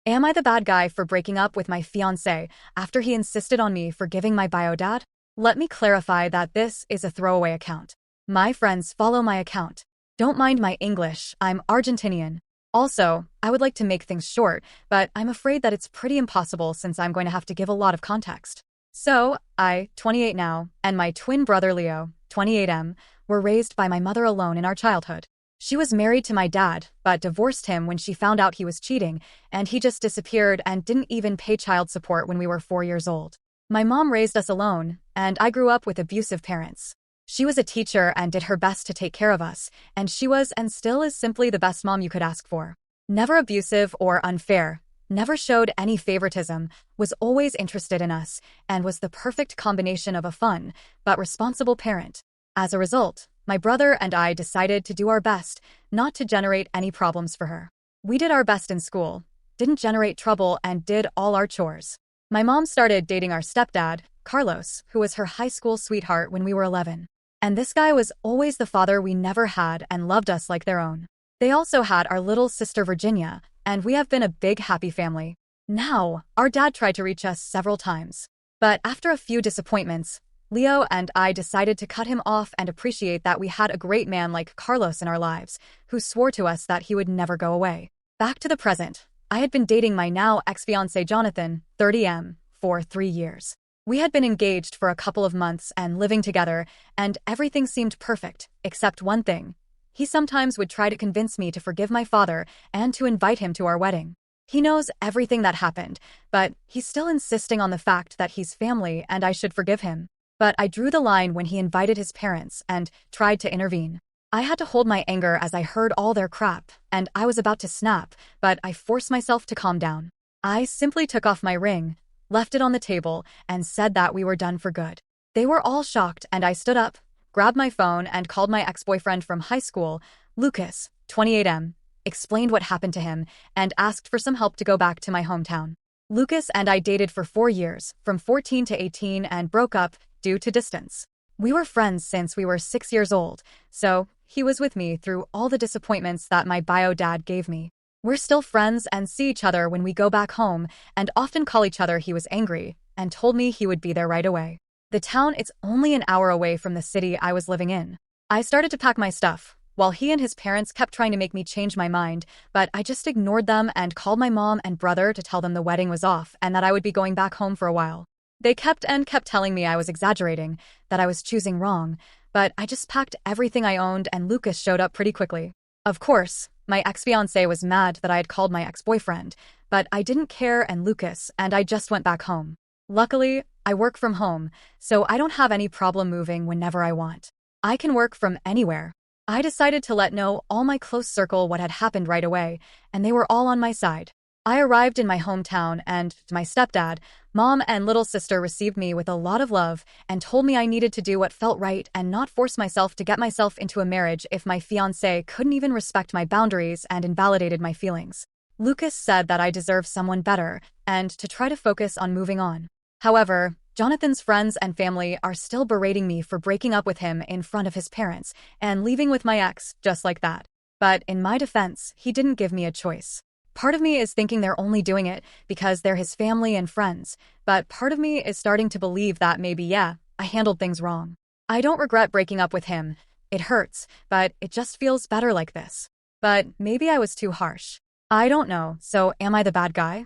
Am I the bad guy for breaking up with my fiancé after he insisted on me forgiving my bio dad? Let me clarify that this is a throwaway account. My friends follow my account. Don't mind my English, I'm Argentinian. Also, I would like to make things short, but I'm afraid that it's pretty impossible since I'm going to have to give a lot of context. So, I, 28 now, and my twin brother Leo, 28M, were raised by my mother alone in our childhood. She was married to my dad, but divorced him when she found out he was cheating, and he just disappeared and didn't even pay child support when we were 4 years old. My mom raised us alone, and I grew up with abusive parents. She was a teacher and did her best to take care of us, and she was and still is simply the best mom you could ask for. Never abusive or unfair, never showed any favoritism, was always interested in us, and was the perfect combination of a fun, but responsible parent. As a result, my brother and I decided to do our best not to generate any problems for her. We did our best in school, didn't generate trouble, and did all our chores. My mom started dating our stepdad, Carlos, who was her high school sweetheart when we were 11. And this guy was always the father we never had and loved us like their own. They also had our little sister Virginia, and we have been a big happy family. Now, our dad tried to reach us several times. But after a few disappointments, Leo and I decided to cut him off and appreciate that we had a great man like Carlos in our lives, who swore to us that he would never go away. Back to the present. I had been dating my now ex-fiancé Jonathan, 30M, for 3 years. We had been engaged for a couple of months and living together, and everything seemed perfect, except one thing. He sometimes would try to convince me to forgive my father and to invite him to our wedding. He knows everything that happened, but he's still insisting on the fact that he's family and I should forgive him. But I drew the line when he invited his parents and tried to intervene. I had to hold my anger as I heard all their crap, and I was about to snap, but I forced myself to calm down. I simply took off my ring, left it on the table, and said that we were done for good. They were all shocked, and I stood up, grabbed my phone, and called my ex-boyfriend from high school, Lucas, 28M, explained what happened to him, and asked for some help to go back to my hometown. Lucas and I dated for 4 years, from 14 to 18, and broke up due to distance. We were friends since we were 6 years old, so he was with me through all the disappointments that my bio dad gave me. We're still friends and see each other when we go back home, and often call each other. He was angry and told me he would be there right away. The town is only an hour away from the city I was living in. I started to pack my stuff, while he and his parents kept trying to make me change my mind, but I just ignored them and called my mom and brother to tell them the wedding was off and that I would be going back home for a while. They kept telling me I was exaggerating, that I was choosing wrong, but I just packed everything I owned and Lucas showed up pretty quickly. Of course, my ex-fiancé was mad that I had called my ex-boyfriend, but I didn't care and Lucas and I just went back home. Luckily, I work from home, so I don't have any problem moving whenever I want. I can work from anywhere. I decided to let know all my close circle what had happened right away, and they were all on my side. I arrived in my hometown and my stepdad, mom, and little sister received me with a lot of love and told me I needed to do what felt right and not force myself to get myself into a marriage if my fiancé couldn't even respect my boundaries and invalidated my feelings. Lucas said that I deserve someone better and to try to focus on moving on. However, Jonathan's friends and family are still berating me for breaking up with him in front of his parents and leaving with my ex just like that. But in my defense, he didn't give me a choice. Part of me is thinking they're only doing it because they're his family and friends, but part of me is starting to believe that maybe, I handled things wrong. I don't regret breaking up with him. It hurts, but it just feels better like this. But maybe I was too harsh. I don't know, so am I the bad guy?